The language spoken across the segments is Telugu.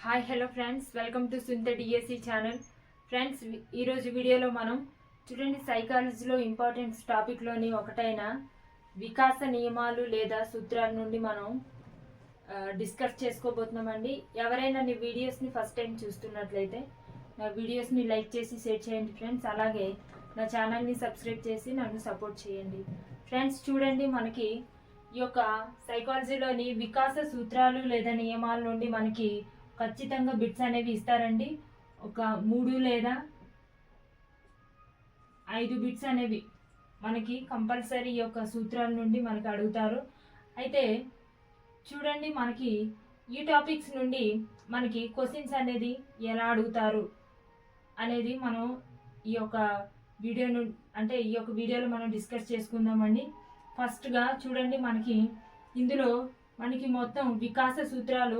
Hi hello friends, welcome to సుంత డిఎస్సి ఛానల్. ఫ్రెండ్స్, ఈరోజు వీడియోలో మనం చూడండి, సైకాలజీలో ఇంపార్టెంట్ టాపిక్లోని ఒకటైన వికాస నియమాలు లేదా సూత్రాల నుండి మనం డిస్కస్ చేసుకోబోతున్నామండి. ఎవరైనా నీ వీడియోస్ని ఫస్ట్ టైం చూస్తున్నట్లయితే నా వీడియోస్ని లైక్ చేసి షేర్ చేయండి ఫ్రెండ్స్. అలాగే నా ఛానల్ని సబ్స్క్రైబ్ చేసి నన్ను సపోర్ట్ చేయండి ఫ్రెండ్స్. చూడండి, మనకి ఈ యొక్క సైకాలజీలోని వికాస సూత్రాలు లేదా నియమాల నుండి మనకి ఖచ్చితంగా బిట్స్ అనేవి ఇస్తారండి. ఒక 3 లేదా 5 బిట్స్ అనేవి మనకి కంపల్సరీ ఈ యొక్క సూత్రాల నుండి మనకి అడుగుతారు. అయితే చూడండి, మనకి ఈ టాపిక్స్ నుండి మనకి క్వశ్చన్స్ అనేది ఎలా అడుగుతారు అనేది మనం ఈ యొక్క వీడియోలో మనం డిస్కస్ చేసుకుందామండి. ఫస్ట్గా చూడండి, మనకి ఇందులో మొత్తం వికాస సూత్రాలు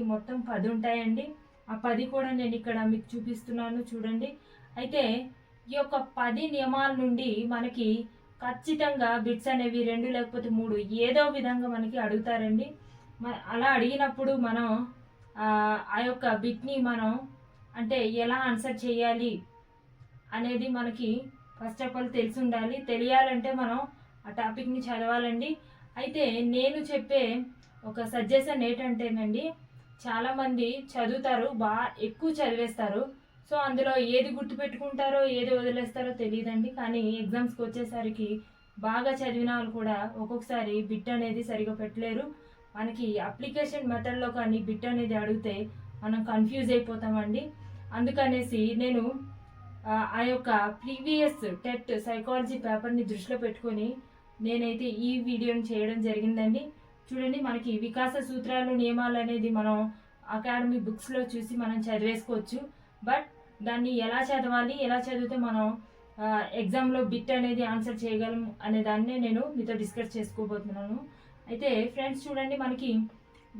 మొత్తం 10 ఉంటాయండి. ఆ 10 కూడా నేను ఇక్కడ మీకు చూపిస్తున్నాను చూడండి. అయితే ఈ యొక్క 10 నియమాల నుండి మనకి ఖచ్చితంగా బిట్స్ అనేవి 2 లేకపోతే 3 ఏదో విధంగా మనకి అడుగుతారండి. అలా అడిగినప్పుడు మనం ఆ యొక్క బిట్ని మనం ఎలా ఆన్సర్ చేయాలి అనేది మనకి ఫస్ట్ ఆఫ్ ఆల్ తెలిసి ఉండాలి. తెలియాలంటే మనం ఆ టాపిక్ని చదవాలండి. అయితే నేను చెప్పే ఒక సజెషన్ ఏంటంటేనండి, చాలామంది చదువుతారు, ఎక్కువ చదివేస్తారు. సో అందులో ఏది గుర్తుపెట్టుకుంటారో ఏది వదిలేస్తారో తెలియదండి. కానీ ఎగ్జామ్స్కి వచ్చేసరికి బాగా చదివిన వాళ్ళు కూడా ఒక్కొక్కసారి బిట్ అనేది సరిగా పెట్టలేరు. మనకి అప్లికేషన్ మెథడ్లో కానీ బిట్ అనేది అడిగితే మనం కన్ఫ్యూజ్ అయిపోతామండి. అందుకనేసి నేను ఆ యొక్క ప్రీవియస్ టెట్ సైకాలజీ పేపర్ని దృష్టిలో పెట్టుకొని నేనైతే ఈ వీడియోని చేయడం జరిగిందండి. చూడండి, మనకి వికాస సూత్రాలు నియమాలు అనేది మనం అకాడమీ బుక్స్లో చూసి మనం చదివేసుకోవచ్చు. బట్ దాన్ని ఎలా చదవాలి, ఎలా చదివితే మనం ఎగ్జామ్లో బిట్ అనేది ఆన్సర్ చేయగలం అనే దాన్నే నేను మీతో డిస్కస్ చేసుకోబోతున్నాను. అయితే ఫ్రెండ్స్, చూడండి, మనకి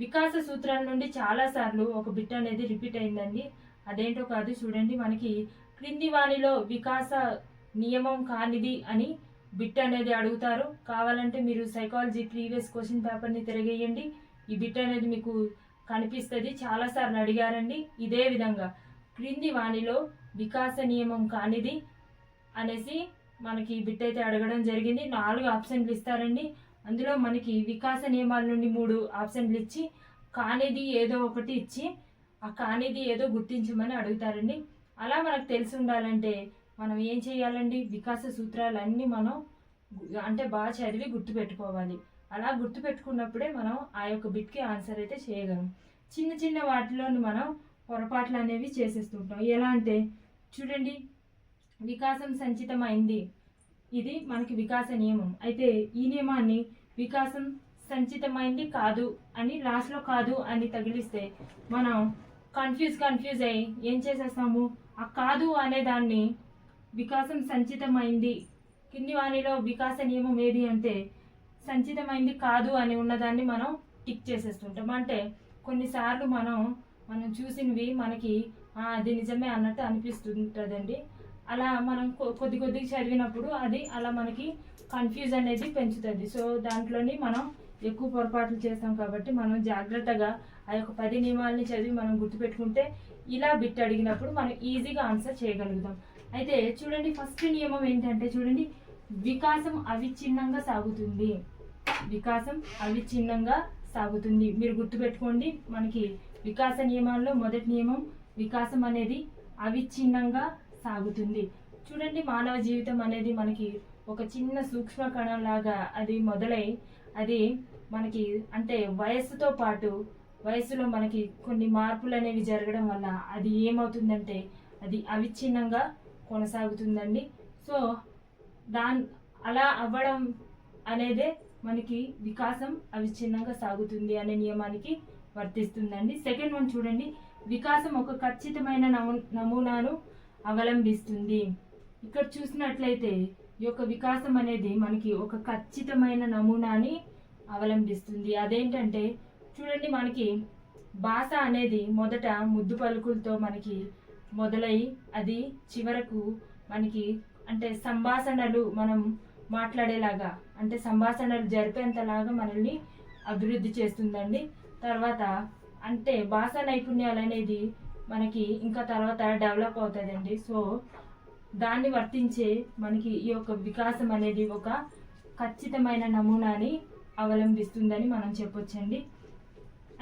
వికాస సూత్రాల నుండి చాలాసార్లు ఒక బిట్ అనేది రిపీట్ అయిందండి. అదేంటో కాదు, చూడండి, మనకి క్రింది వానిలో వికాస నియమం కానిది అని బిట్ అనేది అడుగుతారు. కావాలంటే మీరు సైకాలజీ ప్రీవియస్ క్వశ్చన్ పేపర్ని తిరగేయండి, ఈ బిట్ అనేది మీకు కనిపిస్తుంది. చాలాసార్లు అడిగారండి ఇదే విధంగా, క్రింది వానిలో వికాస నియమం కానిది అనేసి మనకి బిట్ అయితే అడగడం జరిగింది. 4 ఆప్షన్లు ఇస్తారండి. అందులో మనకి వికాస నియమాల నుండి 3 ఆప్షన్లు ఇచ్చి కానిది ఏదో ఒకటి ఇచ్చి ఆ కానిది ఏదో గుర్తించమని అడుగుతారండి. అలా మనకు తెలిసి ఉండాలంటే మనం ఏం చేయాలండి, వికాస సూత్రాలన్నీ మనం బాగా చదివి గుర్తుపెట్టుకోవాలి. అలా గుర్తుపెట్టుకున్నప్పుడే మనం ఆ యొక్క బిట్కి ఆన్సర్ అయితే చేయగలం. చిన్న చిన్న వాటిలోని మనం పొరపాట్లు అనేవి చేసేస్తుంటాం. ఎలా అంటే చూడండి, వికాసం సంచితమైంది, ఇది మనకి వికాస నియమం. అయితే ఈ నియమాన్ని వికాసం సంచితమైంది కాదు అని లాస్ట్లో కాదు అని తగిలిస్తే మనం కన్ఫ్యూజ్ అయ్యి ఏం చేసేస్తాము, ఆ కాదు అనే దాన్ని వికాసం సంచితమైంది, కింది వానిలో వికాస నియమం ఏది అంటే సంచితమైంది కాదు అని ఉన్నదాన్ని మనం టిక్ చేసేస్తుంటాం. అంటే కొన్నిసార్లు మనం చూసినవి మనకి అది నిజమే అన్నట్టు అనిపిస్తుంటుందండి. అలా మనం కొద్దిగా చదివినప్పుడు అది అలా మనకి కన్ఫ్యూజ్ అనేది పెంచుతుంది. సో దాంట్లోని మనం ఎక్కువ పొరపాట్లు చేస్తాం. కాబట్టి మనం జాగ్రత్తగా ఆ యొక్క 10 నియమాలని చదివి మనం గుర్తుపెట్టుకుంటే ఇలా బిట్ అడిగినప్పుడు మనం ఈజీగా ఆన్సర్ చేయగలుగుతాం. అయితే చూడండి, ఫస్ట్ నియమం ఏంటంటే చూడండి, వికాసం అవిచ్ఛిన్నంగా సాగుతుంది. వికాసం అవిచ్ఛిన్నంగా సాగుతుంది. మీరు గుర్తుపెట్టుకోండి, మనకి వికాస నియమాల్లో మొదటి నియమం వికాసం అనేది అవిచ్ఛిన్నంగా సాగుతుంది. చూడండి, మానవ జీవితం అనేది మనకి ఒక చిన్న సూక్ష్మ కణం లాగా అది మొదలై అది మనకి వయస్సుతో పాటు వయసులో మనకి కొన్ని మార్పులు అనేవి జరగడం వల్ల అది ఏమవుతుందంటే అది అవిచ్ఛిన్నంగా కొనసాగుతుందండి. సో అలా అవ్వడం అనేదే మనకి వికాసం అవిచ్ఛిన్నంగా సాగుతుంది అనే నియమానికి వర్తిస్తుందండి. సెకండ్ వన్ చూడండి, వికాసం ఒక ఖచ్చితమైన నమూనాను అవలంబిస్తుంది. ఇక్కడ చూసినట్లయితే ఈ యొక్క వికాసం అనేది మనకి ఒక ఖచ్చితమైన నమూనాని అవలంబిస్తుంది. అదేంటంటే చూడండి, మనకి భాష అనేది మొదట ముద్దు పలుకులతో మనకి మొదలై అది చివరకు మనకి సంభాషణలు మనం మాట్లాడేలాగా సంభాషణలు జరిపేంతలాగా మనల్ని అభివృద్ధి చేస్తుందండి. తర్వాత అంటే భాషా నైపుణ్యాలు అనేది మనకి ఇంకా తర్వాత డెవలప్ అవుతుందండి. సో దాన్ని వర్తించే మనకి ఈ యొక్క వికాసం అనేది ఒక ఖచ్చితమైన నమూనాని అవలంబిస్తుందని మనం చెప్పొచ్చండి.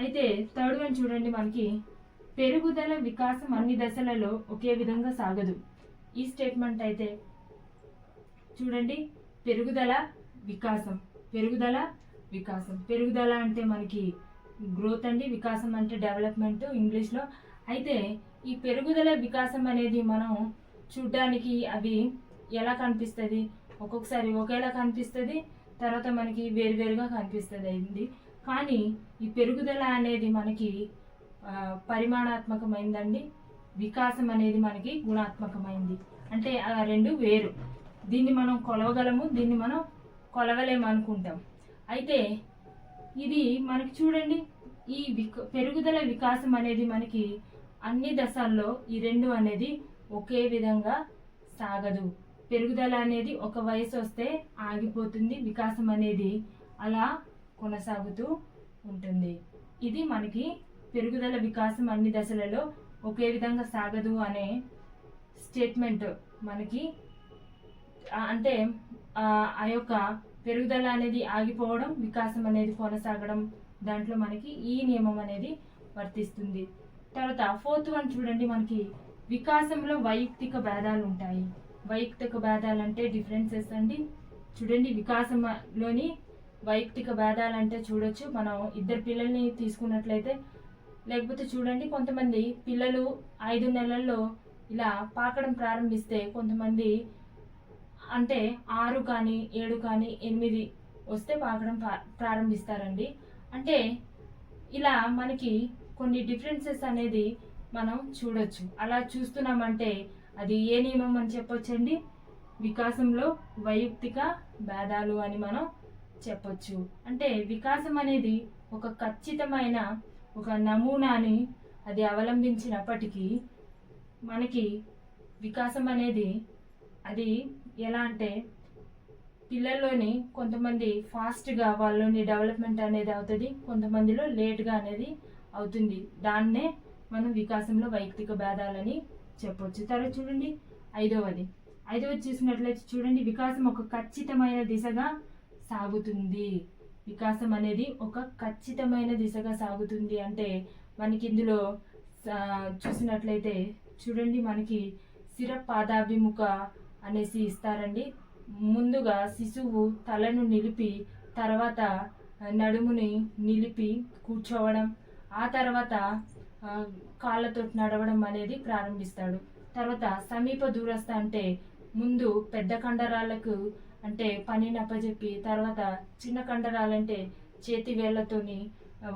అయితే థర్డ్ వన్ చూడండి, మనకి పెరుగుదల వికాసం అన్ని దశలలో ఒకే విధంగా సాగదు. ఈ స్టేట్మెంట్ అయితే చూడండి, పెరుగుదల వికాసం, పెరుగుదల వికాసం, పెరుగుదల అంటే మనకి గ్రోత్ అండి, వికాసం అంటే డెవలప్మెంట్ ఇంగ్లీష్లో. అయితే ఈ పెరుగుదల వికాసం అనేది మనం చూడ్డానికి అవి ఎలా కనిపిస్తుంది, ఒక్కొక్కసారి ఒకేలా కనిపిస్తుంది, తర్వాత మనకి వేరువేరుగా కనిపిస్తుంది అయింది. కానీ ఈ పెరుగుదల అనేది మనకి పరిమాణాత్మకమైందండి, వికాసం అనేది మనకి గుణాత్మకమైంది. అంటే ఆ రెండు వేరు. దీన్ని మనం కొలవగలము, దీన్ని మనం కొలవలేము అనుకుంటాం. అయితే ఇది మనకి చూడండి, ఈ పెరుగుదల వికాసం అనేది మనకి అన్ని దశల్లో ఈ రెండు అనేది ఒకే విధంగా సాగదు. పెరుగుదల అనేది ఒక వయసు వస్తే ఆగిపోతుంది, వికాసం అనేది అలా కొనసాగుతూ ఉంటుంది. ఇది మనకి పెరుగుదల వికాసం అన్ని దశలలో ఒకే విధంగా సాగదు అనే స్టేట్మెంట్ మనకి అంటే ఆ యొక్క పెరుగుదల అనేది ఆగిపోవడం, వికాసం అనేది కొనసాగడం, దాంట్లో మనకి ఈ నియమం అనేది వర్తిస్తుంది. తర్వాత ఫోర్త్ వన్ చూడండి, మనకి వికాసంలో వైయక్తిక భేదాలు ఉంటాయి. వైయక్తిక భేదాలు అంటే డిఫరెన్సెస్ అండి. చూడండి, వికాసంలోని వైయక్తిక భేదాలు అంటే చూడొచ్చు, మనం ఇద్దరు పిల్లల్ని తీసుకున్నట్లయితే. లేకపోతే చూడండి, కొంతమంది పిల్లలు 5 నెలల్లో ఇలా పాకడం ప్రారంభిస్తే కొంతమంది అంటే 6 కానీ 7 కానీ 8 వస్తే పాకడం ప్రారంభిస్తారండి. అంటే ఇలా మనకి కొన్ని డిఫరెన్సెస్ అనేది మనం చూడొచ్చు. అలా చూస్తున్నామంటే అది ఏ నియమం అని చెప్పొచ్చండి, వికాసంలో వైయక్తిక భేదాలు అని మనం చెప్పొచ్చు. అంటే వికాసం అనేది ఒక ఖచ్చితమైన ఒక నమూనాని అది అవలంబించినప్పటికీ మనకి వికాసం అనేది అది ఎలా అంటే పిల్లల్లోని కొంతమంది ఫాస్ట్గా వాళ్ళని డెవలప్మెంట్ అనేది అవుతుంది, కొంతమందిలో లేట్గా అనేది అవుతుంది. దాన్నే మనం వికాసంలో వైయక్తిక భేదాలని చెప్పొచ్చు. తర్వాత చూడండి, ఐదవది చూసినట్లయితే చూడండి, వికాసం ఒక ఖచ్చితమైన దిశగా సాగుతుంది. వికాసం అనేది ఒక ఖచ్చితమైన దిశగా సాగుతుంది అంటే మనకి ఇందులో చూసినట్లయితే చూడండి, మనకి శిర పాదాభిముఖ అనేసి ఇస్తారండి. ముందుగా శిశువు తలను నిలిపి, తర్వాత నడుముని నిలిపి కూర్చోవడం, ఆ తర్వాత కాళ్ళతో నడవడం అనేది ప్రారంభిస్తాడు. తర్వాత సమీప దూరస్థ అంటే ముందు పెద్ద కండరాలకు అంటే పనిని అప్పచెప్పి, తర్వాత చిన్న కండరాలంటే చేతి వేళ్లతోని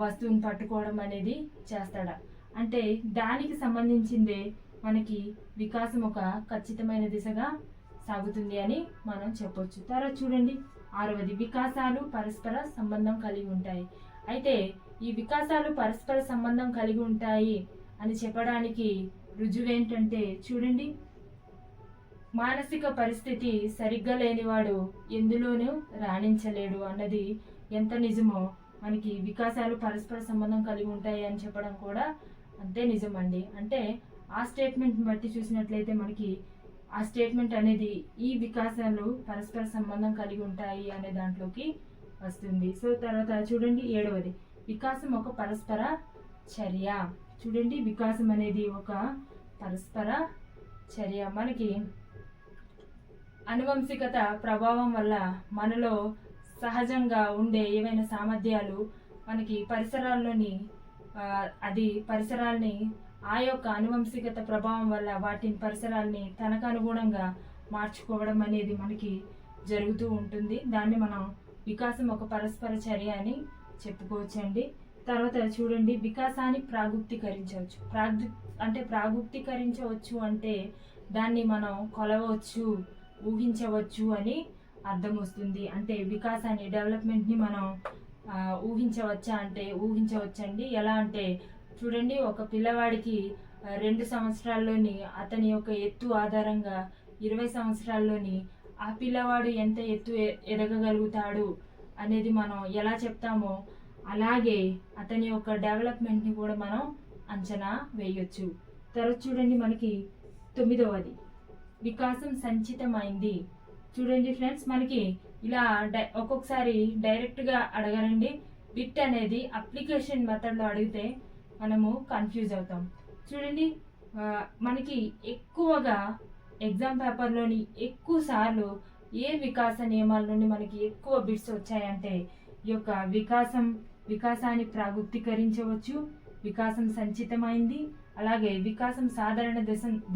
వస్తువుని పట్టుకోవడం అనేది చేస్తాడు. అంటే దానికి సంబంధించిందే మనకి వికాసం ఒక ఖచ్చితమైన దిశగా సాగుతుంది అని మనం చెప్పొచ్చు. తర్వాత చూడండి, 6వది వికాసాలు పరస్పర సంబంధం కలిగి ఉంటాయి. అయితే ఈ వికాసాలు పరస్పర సంబంధం కలిగి ఉంటాయి అని చెప్పడానికి రుజువేంటంటే చూడండి, మానసిక పరిస్థితి సరిగ్గా లేనివాడు ఎందులోనూ రాణించలేడు అన్నది ఎంత నిజమో మనకి వికాసాలు పరస్పర సంబంధం కలిగి ఉంటాయి అని చెప్పడం కూడా అంతే నిజమండి. అంటే ఆ స్టేట్మెంట్ బట్టి చూసినట్లయితే మనకి ఆ స్టేట్మెంట్ అనేది ఈ వికాసాలు పరస్పర సంబంధం కలిగి ఉంటాయి అనే దాంట్లోకి వస్తుంది. సో తర్వాత చూడండి, 7వది వికాసం ఒక పరస్పర చర్య. చూడండి, వికాసం అనేది ఒక పరస్పర చర్య. మనకి అనువంశికత ప్రభావం వల్ల మనలో సహజంగా ఉండే ఏవైనా సామర్థ్యాలు మనకి పరిసరాల్లోని పరిసరాల్ని ఆ యొక్క అనువంశికత ప్రభావం వల్ల వాటిని పరిసరాల్ని తనకు అనుగుణంగా మార్చుకోవడం అనేది మనకి జరుగుతూ ఉంటుంది. దాన్ని మనం వికాసం ఒక పరస్పర చర్య అని చెప్పుకోవచ్చండి. తర్వాత చూడండి, వికాసాన్ని ప్రాగుప్తీకరించవచ్చు. ప్రాగుప్తీకరించవచ్చు అంటే దాన్ని మనం కొలవచ్చు, ఊహించవచ్చు అని అర్థం వస్తుంది. అంటే వికాసాన్ని, డెవలప్మెంట్ని మనం ఊహించవచ్చా అంటే ఊహించవచ్చండి. ఎలా అంటే చూడండి, ఒక పిల్లవాడికి 2 సంవత్సరాల్లోని అతని యొక్క ఎత్తు ఆధారంగా 20 సంవత్సరాల్లోని ఆ పిల్లవాడు ఎంత ఎత్తు ఎదగగలుగుతాడు అనేది మనం ఎలా చెప్తామో అలాగే అతని యొక్క డెవలప్మెంట్ని కూడా మనం అంచనా వేయొచ్చు. తర్వాత చూడండి మనకి 9వది వికాసం సంచితమైంది. చూడండి ఫ్రెండ్స్, మనకి ఇలా ఒక్కొక్కసారి డైరెక్ట్గా అడగరండి. బిట్ అనేది అప్లికేషన్ మెథడ్లో అడిగితే మనము కన్ఫ్యూజ్ అవుతాం. చూడండి, మనకి ఎక్కువగా ఎగ్జామ్ పేపర్లోని ఎక్కువ సార్లు ఏ వికాస నియమాల నుండి మనకి ఎక్కువ బిట్స్ వచ్చాయంటే ఈ యొక్క వికాసాన్ని ప్రాగుప్తీకరించవచ్చు, వికాసం సంచితమైంది, అలాగే వికాసం సాధారణ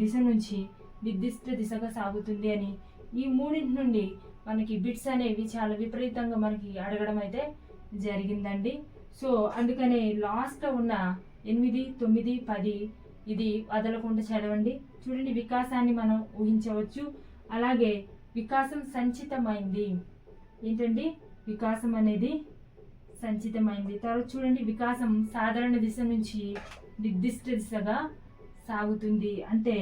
దిశ నుంచి నిర్దిష్ట దిశగా సాగుతుంది అని ఈ మూడింటి నుండి మనకి బిట్స్ అనేవి చాలా విపరీతంగా మనకి అడగడం అయితే జరిగిందండి. సో అందుకనే లాస్ట్లో ఉన్న 8, 9, 10 ఇది వదలకుండా చదవండి. చూడండి, వికాసాన్ని మనం ఊహించవచ్చు. అలాగే వికాసం సంచితమైంది ఏంటండి, వికాసం అనేది సంచితమైంది. తర్వాత చూడండి, వికాసం సాధారణ దిశ నుంచి నిర్దిష్ట దిశగా సాగుతుంది. అంటే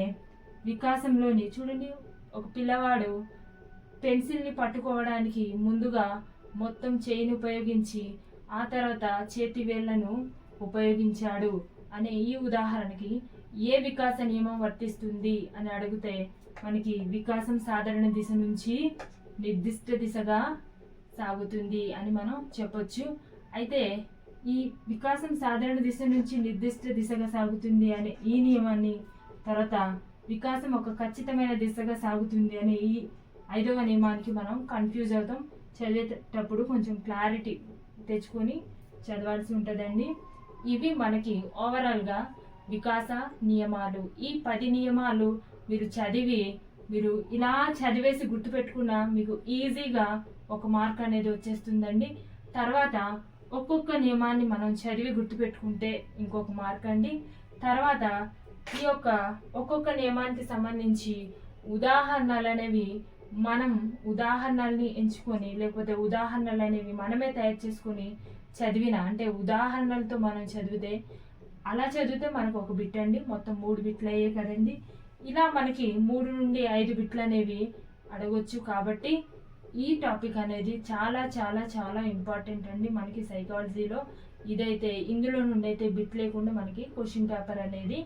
వికాసంలోని చూడండి, ఒక పిల్లవాడు పెన్సిల్ని పట్టుకోవడానికి ముందుగా మొత్తం చేయిని ఉపయోగించి ఆ తర్వాత చేతి వేళ్లను ఉపయోగించాడు అనే ఈ ఉదాహరణకి ఏ వికాస నియమం వర్తిస్తుంది అని అడిగితే మనకి వికాసం సాధారణ దిశ నుంచి నిర్దిష్ట దిశగా సాగుతుంది అని మనం చెప్పొచ్చు. అయితే ఈ వికాసం సాధారణ దిశ నుంచి నిర్దిష్ట దిశగా సాగుతుంది అనే ఈ నియమాన్ని, తర్వాత వికాసం ఒక ఖచ్చితమైన దిశగా సాగుతుంది అనే ఈ 5వ నియమానికి మనం కన్ఫ్యూజ్ అవుతాం. చదివేటప్పుడు కొంచెం క్లారిటీ తెచ్చుకొని చదవాల్సి ఉంటుందండి. ఇవి మనకి ఓవరాల్గా వికాస నియమాలు. ఈ 10 నియమాలు మీరు ఇలా చదివేసి గుర్తుపెట్టుకున్న మీకు ఈజీగా ఒక మార్క్ అనేది వచ్చేస్తుందండి. తర్వాత ఒక్కొక్క నియమాన్ని మనం చదివి గుర్తుపెట్టుకుంటే ఇంకొక మార్క్ అండి. తర్వాత ఈ యొక్క ఒక్కొక్క నియమానికి సంబంధించి ఉదాహరణలు అనేవి మనం ఉదాహరణల్ని ఎంచుకొని, లేకపోతే ఉదాహరణలు అనేవి మనమే తయారు చేసుకొని చదివిన, అంటే ఉదాహరణలతో మనం అలా చదివితే మనకు ఒక బిట్ అండి. మొత్తం 3 బిట్లు అయ్యాయి కదండి. ఇలా మనకి 3 నుండి 5 బిట్లు అనేవి అడగొచ్చు. కాబట్టి ఈ టాపిక్ అనేది చాలా చాలా చాలా ఇంపార్టెంట్ అండి మనకి సైకాలజీలో. ఇదైతే ఇందులో నుండి అయితే బిట్ లేకుండా మనకి క్వశ్చన్ పేపర్ అనేది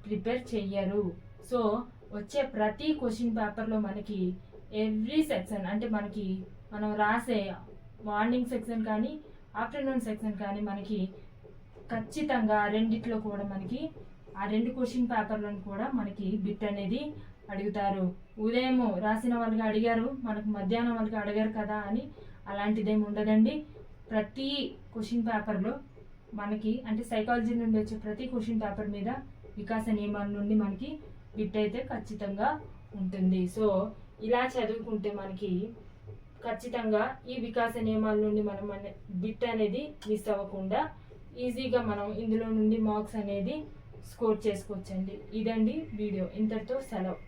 ప్రిపేర్ చెయ్యరు. సో వచ్చే ప్రతి క్వశ్చన్ పేపర్లో మనకి ఎవ్రీ సెక్షన్, అంటే మనకి మనం రాసే మార్నింగ్ సెక్షన్ కానీ ఆఫ్టర్నూన్ సెక్షన్ కానీ మనకి ఖచ్చితంగా రెండిట్లో కూడా మనకి ఆ 2 క్వశ్చన్ పేపర్లను కూడా మనకి బిట్ అనేది అడుగుతారు. ఉదయం రాసిన వాళ్ళకి అడిగారు, మనకు మధ్యాహ్నం వాళ్ళకి అడిగారు కదా అని అలాంటిదేమి ఉండదండి. ప్రతి క్వశ్చన్ పేపర్లో మనకి, అంటే సైకాలజీ నుండి వచ్చే ప్రతి క్వశ్చన్ పేపర్ మీద వికాస నియమాల నుండి మనకి బిట్ అయితే ఖచ్చితంగా ఉంటుంది. సో ఇలా చదువుకుంటే మనకి ఖచ్చితంగా ఈ వికాస నియమాల నుండి మనం బిట్ అనేది మిస్ అవ్వకుండా ఈజీగా మనం ఇందులో నుండి మార్క్స్ అనేది స్కోర్ చేసుకోవచ్చండి. ఇదండి వీడియో, ఇంతటితో సెలవు.